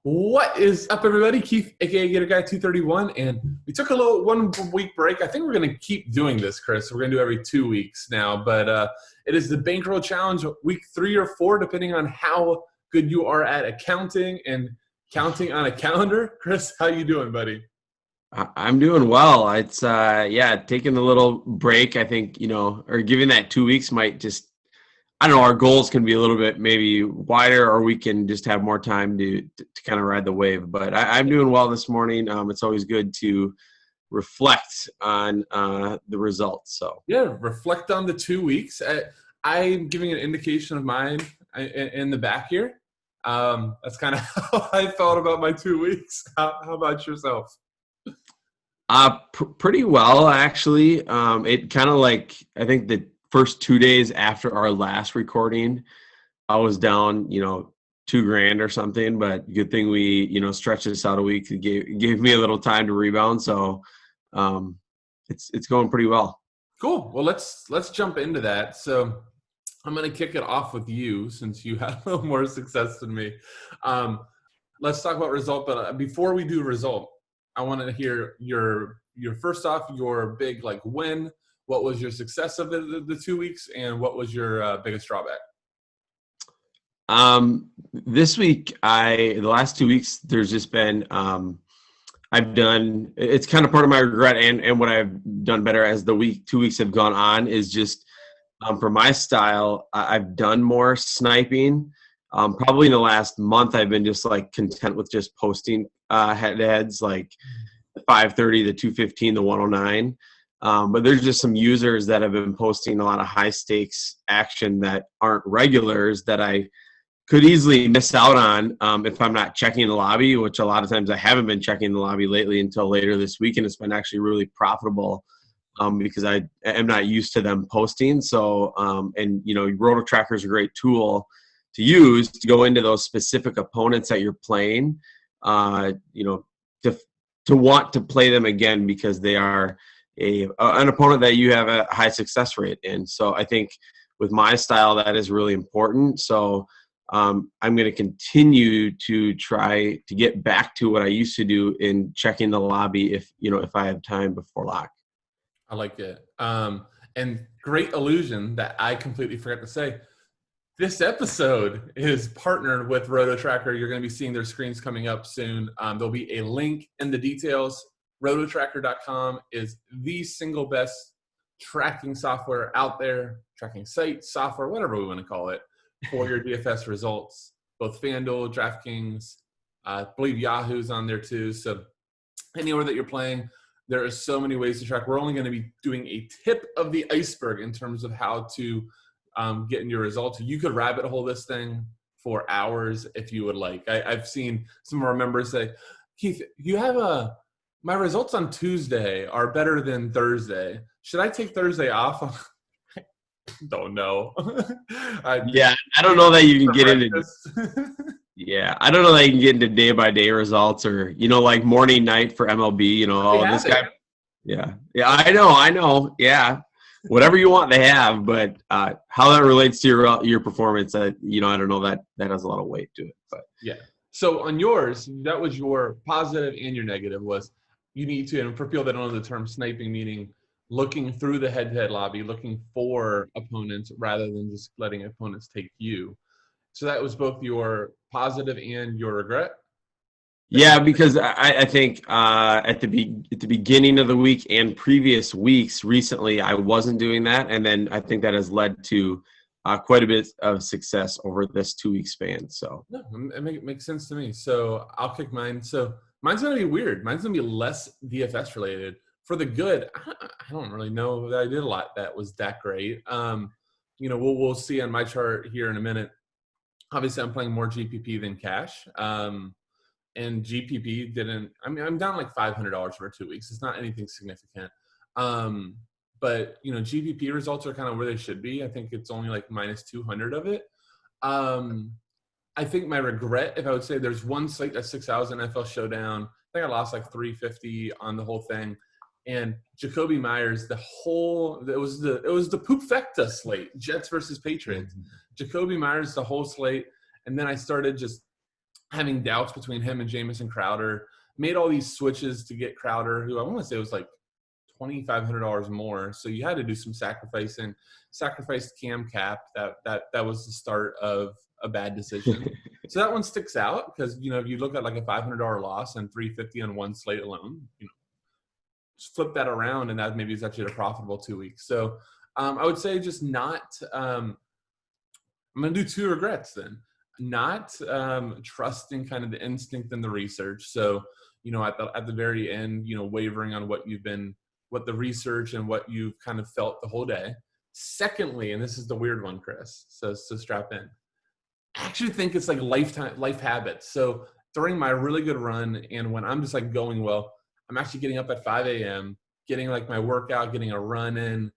What is up, everybody? Keith, aka Gator Guy 231, and we took a little 1 week break. I think we're going to keep doing this, Chris. We're going to do every 2 weeks now, but it is the Bankroll Challenge, week 3 or 4, depending on how good you are at accounting and counting on a calendar. Chris, how you doing, buddy? I'm doing well. It's taking a little break. I think, or giving that 2 weeks might just, I don't know, our goals can be a little bit maybe wider, or we can just have more time to kind of ride the wave. But I'm doing well this morning. It's always good to reflect on the results. So yeah, reflect on the 2 weeks. I'm giving an indication of mine in the back here. That's kind of how I felt about my 2 weeks. How about yourself? Pretty well, actually. It kind of like, I think the first 2 days after our last recording, I was down, $2,000 or something, but good thing we, stretched this out a week. It gave me a little time to rebound. So, it's going pretty well. Cool. Well, let's jump into that. So I'm going to kick it off with you since you had a little more success than me. Let's talk about result. But before we do result, I want to hear your first off, your big win. What was your success of the 2 weeks, and what was your biggest drawback? This week, the last 2 weeks, there's just been, it's kind of part of my regret and what I've done better as the 2 weeks have gone on is just, for my style, I've done more sniping. Probably in the last month, I've been just content with just posting head-to-heads like the 530, the 215, the 109. But there's just some users that have been posting a lot of high stakes action that aren't regulars that I could easily miss out on if I'm not checking the lobby, which a lot of times I haven't been checking the lobby lately until later this week, and it's been actually really profitable because I am not used to them posting. So, Rototracker is a great tool to use to go into those specific opponents that you're playing, to want to play them again because they are an opponent that you have a high success rate in. So I think with my style, that is really important. So I'm going to continue to try to get back to what I used to do in checking the lobby if I have time before lock. I like it. And great illusion that I completely forgot to say. This episode is partnered with Rototracker. You're going to be seeing their screens coming up soon. There'll be a link in the details. Rototracker.com is the single best tracking software out there, tracking site, software, whatever we want to call it, for your DFS results. Both FanDuel, DraftKings, I believe Yahoo's on there too. So anywhere that you're playing, there are so many ways to track. We're only going to be doing a tip of the iceberg in terms of how to get in your results. You could rabbit hole this thing for hours if you would like. I've seen some of our members say, Keith, you have my results on Tuesday are better than Thursday. Should I take Thursday off? Don't know. I don't know that you can get into. I don't know that you can get into day by day results or morning night for MLB. This guy. Yeah, I know. Yeah, whatever you want, they have. But how that relates to your performance, I don't know that has a lot of weight to it. But yeah. So on yours, that was your positive and your negative was you need to, and for people that don't know the term sniping, meaning looking through the head-to-head lobby, looking for opponents rather than just letting opponents take you. So that was both your positive and your regret? Yeah, because I think at the beginning of the week and previous weeks recently, I wasn't doing that. And then I think that has led to quite a bit of success over this 2 week span. So no, it makes sense to me. So I'll kick mine. So mine's going to be weird. Mine's going to be less DFS related. For the good, I don't really know that I did a lot that was that great. We'll see on my chart here in a minute. Obviously, I'm playing more GPP than cash. And GPP didn't – I'm down like $500 for 2 weeks. It's not anything significant. But, GPP results are kind of where they should be. I think it's only like minus 200 of it. I think my regret, if I would say there's one slate that's 6,000 NFL Showdown. I think I lost like 350 on the whole thing. And Jacoby Myers, it was the Poopfecta slate, Jets versus Patriots. Jacoby Myers, the whole slate. And then I started just having doubts between him and Jamison Crowder. Made all these switches to get Crowder, who I want to say was like $2,500 more. So you had to do some sacrificing. Sacrificed Cam Cap. That was the start of a bad decision. So that one sticks out because, you know, if you look at like a $500 loss and $350 on one slate alone, you know, just flip that around and that maybe is actually a profitable 2 weeks. So I would say just not. I'm going to do 2 regrets then. Not trusting kind of the instinct and the research. So, you know, at the very end, you know, wavering on what the research and what you've kind of felt the whole day. Secondly, and this is the weird one, Chris, so strap in. I actually think it's like life habits. So during my really good run and when I'm just like going well, I'm actually getting up at 5 a.m., getting like my workout, getting a run in,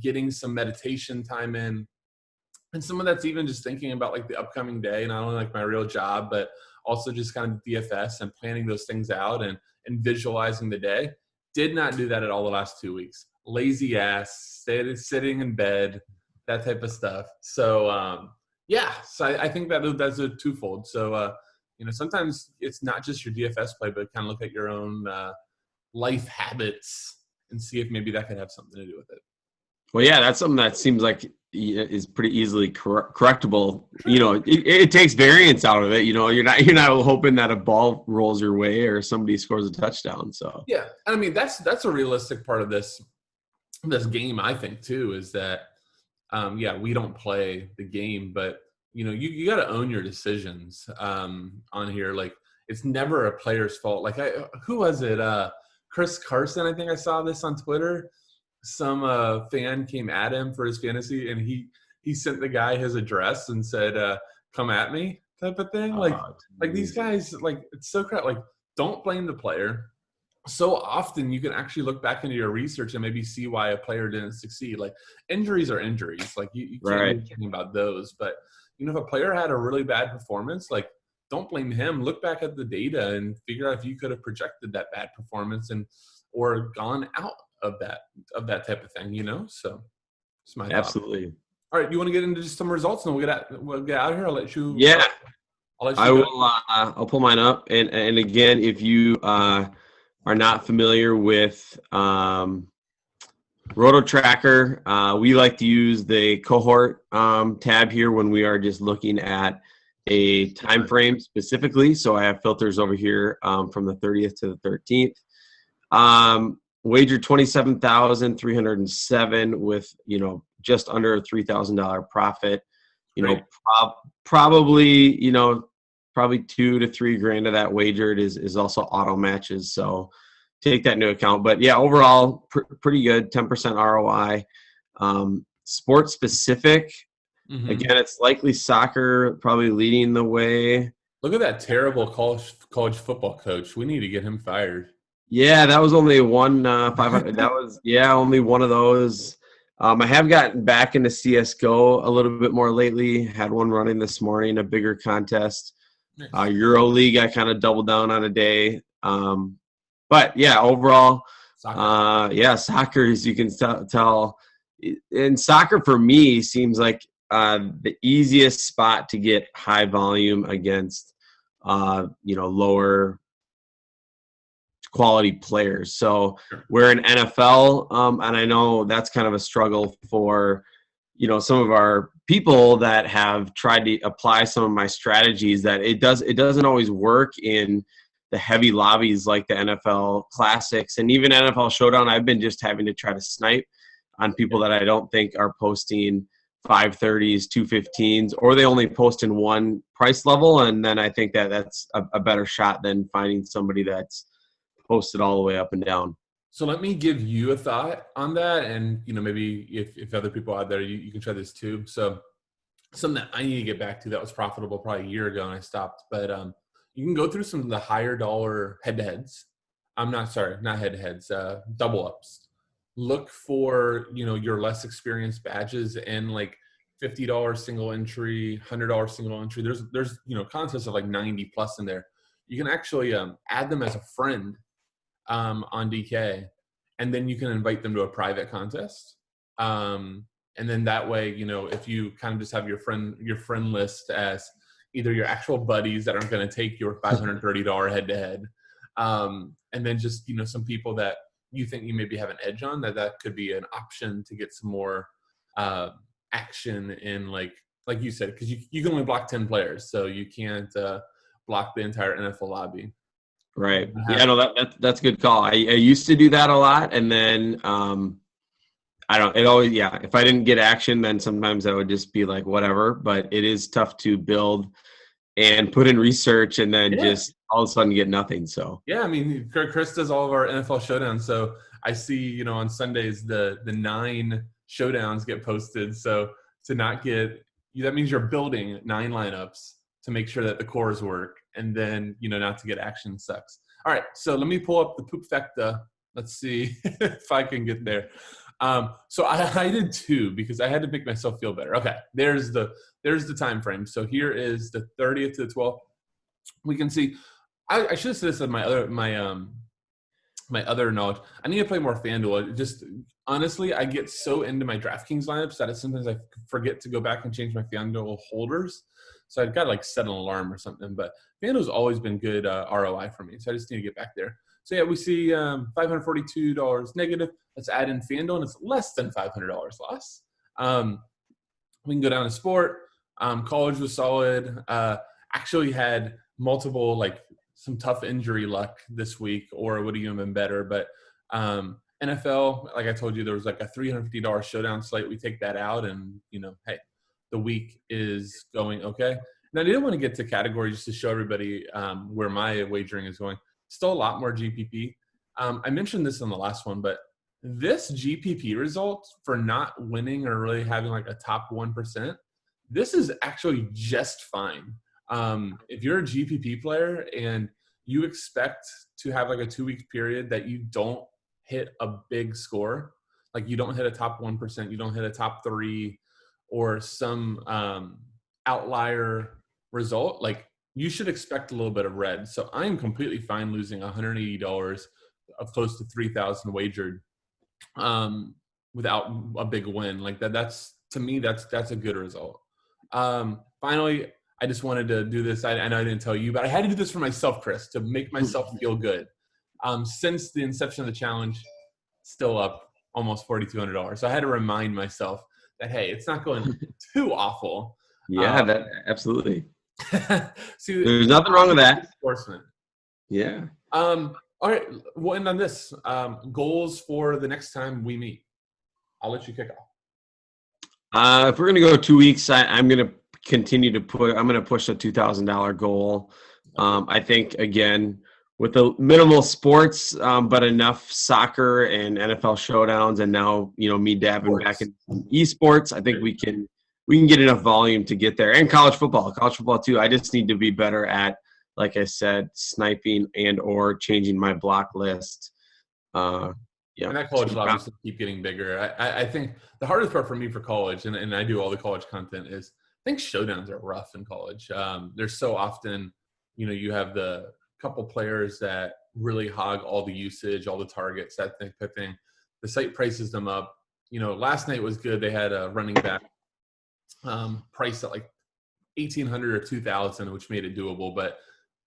getting some meditation time in. And some of that's even just thinking about like the upcoming day, not only like my real job, but also just kind of DFS and planning those things out and visualizing the day. Did not do that at all the last 2 weeks. Lazy ass, sitting in bed, that type of stuff. So, yeah, so I think that's a twofold. So, you know, sometimes it's not just your DFS play, but kind of look at your own life habits and see if maybe that could have something to do with it. Well, yeah, that's something that seems like is pretty easily correctable. You know, it takes variance out of it. You know, you're not hoping that a ball rolls your way or somebody scores a touchdown. So yeah, I mean that's a realistic part of this game. I think too is that yeah, we don't play the game, but you know, you got to own your decisions on here. Like it's never a player's fault. Like who was it? Chris Carson. I think I saw this on Twitter. Some fan came at him for his fantasy, and he sent the guy his address and said, "Come at me," type of thing. Like these guys, like it's so crap. Like don't blame the player. So often you can actually look back into your research and maybe see why a player didn't succeed. Like injuries are injuries. Like you can't be thinking about those. But you know, if a player had a really bad performance, like don't blame him. Look back at the data and figure out if you could have projected that bad performance or gone out of that type of thing, you know. So it's my absolutely thought. All right, you want to get into just some results and we'll get out of here. I'll let you. Yeah, I will. I'll pull mine up, and again, if you are not familiar with Rototracker, we like to use the cohort tab here when we are just looking at a time frame specifically. So I have filters over here from the 30th to the 13th. Wagered 27,307 with, you know, just under a $3,000 profit. You know, probably 2 to 3 grand of that wagered is also auto matches. So take that into account. But yeah, overall pretty good, 10% ROI. Sport specific. Mm-hmm. Again, it's likely soccer probably leading the way. Look at that terrible college football coach. We need to get him fired. Yeah, that was only one 500. That was only one of those. I have gotten back into CS:GO a little bit more lately. Had one running this morning, a bigger contest. Nice. Euro League, I kind of doubled down on a day. But yeah, overall, soccer, as you can tell, and soccer for me seems like the easiest spot to get high volume against, lower quality players. So we're in NFL, and I know that's kind of a struggle for, you know, some of our people that have tried to apply some of my strategies, that it doesn't always work in the heavy lobbies like the NFL Classics and even NFL Showdown. I've been just having to try to snipe on people that I don't think are posting 530s, 215s, or they only post in one price level, and then I think that's a better shot than finding somebody that's posted all the way up and down. So let me give you a thought on that, and you know, maybe if other people out there, you can try this too. So something that I need to get back to that was profitable probably a year ago and I stopped, but you can go through some of the higher dollar head-to-heads. Not head-to-heads, double ups. Look for, you know, your less experienced badges and like $50 single entry, $100 single entry. There's you know, contests of like 90 plus in there. You can actually add them as a friend on DK, and then you can invite them to a private contest. And then that way, you know, if you kind of just have your friend list as either your actual buddies that aren't going to take your $530 head-to-head, and then just, some people that you think you maybe have an edge on, that could be an option to get some more action in, like you said, because you can only block 10 players, so you can't block the entire NFL lobby. Right. Yeah, no, that's a good call. I used to do that a lot, and then if I didn't get action, then sometimes I would just be like, whatever. But it is tough to build and put in research and then just all of a sudden get nothing. So yeah, I mean, Chris does all of our NFL showdowns, so I see, on Sundays the 9 showdowns get posted. So to not get, that means you're building 9 lineups to make sure that the cores work, and then, not to get action sucks. All right, so let me pull up the poop facta. Let's see if I can get there. So I did 2 because I had to make myself feel better. Okay, there's the time frame. So here is the 30th to the 12th. We can see. I should have said this in my other knowledge. I need to play more FanDuel. Just honestly, I get so into my DraftKings lineups that sometimes I forget to go back and change my FanDuel holders. So I've got to set an alarm or something. But FanDuel's always been good ROI for me. So I just need to get back there. So yeah, we see $542 negative. Let's add in FanDuel, and it's less than $500 loss. We can go down to sport. College was solid. Actually had multiple, some tough injury luck this week, or it would have even been better. But NFL, like I told you, there was a $350 showdown slate. We take that out, and hey, the week is going okay. And I didn't want to get to category just to show everybody where my wagering is going. Still a lot more GPP. I mentioned this in the last one, but this GPP result for not winning or really having a top 1%, this is actually just fine. If you're a GPP player and you expect to have a 2-week period that you don't hit a big score, you don't hit a top 1%, you don't hit a top 3, or some outlier result, you should expect a little bit of red. So I'm completely fine losing $180 of close to 3,000 wagered without a big win. That's to me, that's a good result. Finally, I just wanted to do this. I know I didn't tell you, but I had to do this for myself, Chris, to make myself feel good. Since the inception of the challenge, still up almost $4,200. So I had to remind myself that, hey, it's not going too awful. Yeah, that absolutely. See, there's nothing wrong with that. Enforcement. Yeah. All right, we'll end on this. Goals for the next time we meet. I'll let you kick off. If we're gonna go 2 weeks, I'm gonna continue to I'm gonna push a $2,000 goal. I think again with the minimal sports, but enough soccer and NFL showdowns, and now me dabbing back in esports. I think we can get enough volume to get there, and college football too. I just need to be better at, like I said, sniping and or changing my block list. And that college will obviously keep getting bigger. I think the hardest part for me for college, and I do all the college content, is I think showdowns are rough in college. There's so often, you have the couple players that really hog all the usage, all the targets, that type of thing. The site prices them up. Last night was good. They had a running back priced at $1,800 or $2,000, which made it doable. But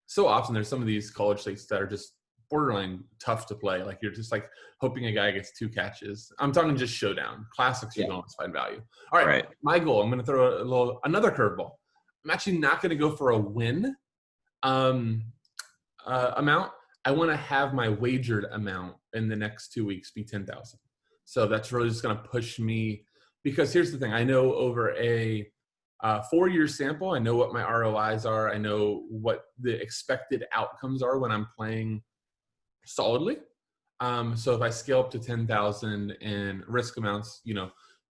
so often there's some of these college sites that are just borderline tough to play. You're just hoping a guy gets 2 catches. I'm talking just showdown. Classics, you can always find value. All right. My goal, I'm going to throw another curveball. I'm actually not going to go for a win amount. I want to have my wagered amount in the next 2 weeks be 10,000. So that's really just going to push me, because here's the thing. I know over a 4-year sample, I know what my ROIs are. I know what the expected outcomes are when I'm playing solidly. So if I scale up to 10,000 in risk amounts,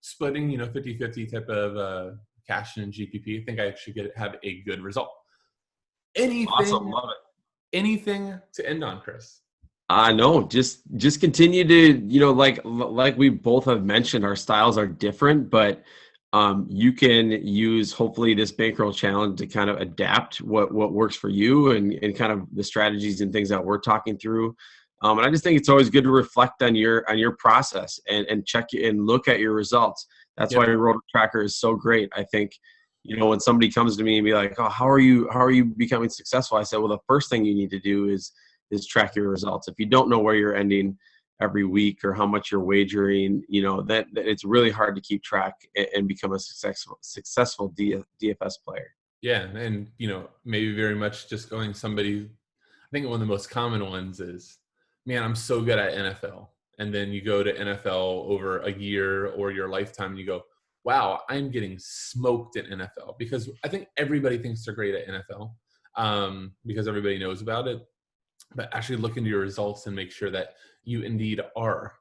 splitting, 50-50 type of cash and GPP, I think I should have a good result. Awesome. Love it. Anything to end on, Chris? No, just continue to, like we both have mentioned, our styles are different, but you can use hopefully this bankroll challenge to kind of adapt what works for you and kind of the strategies and things that we're talking through. And I just think it's always good to reflect on your process and check and look at your results. That's why your Rototracker is so great. I think you know, when somebody comes to me and be like, oh, how are you becoming successful? I said, well, the first thing you need to do is track your results. If you don't know where you're ending every week or how much you're wagering, you know, that it's really hard to keep track and become a successful DFS player. Yeah, and you know, maybe very much just going somebody. I think one of the most common ones is, man, I'm so good at NFL, and then you go to NFL over a year or your lifetime, and you go, wow, I'm getting smoked in NFL, because I think everybody thinks they're great at NFL, because everybody knows about it. But actually look into your results and make sure that you indeed are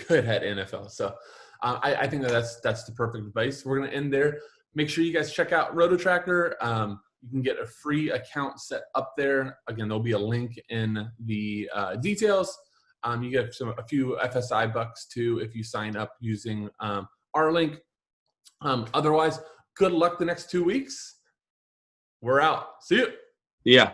good at NFL. So I think that's the perfect advice. We're going to end there. Make sure you guys check out Rototracker. You can get a free account set up there. Again, there'll be a link in the details. You get a few FSI bucks too if you sign up using our link. Otherwise, good luck the next 2 weeks. We're out. See you. Yeah.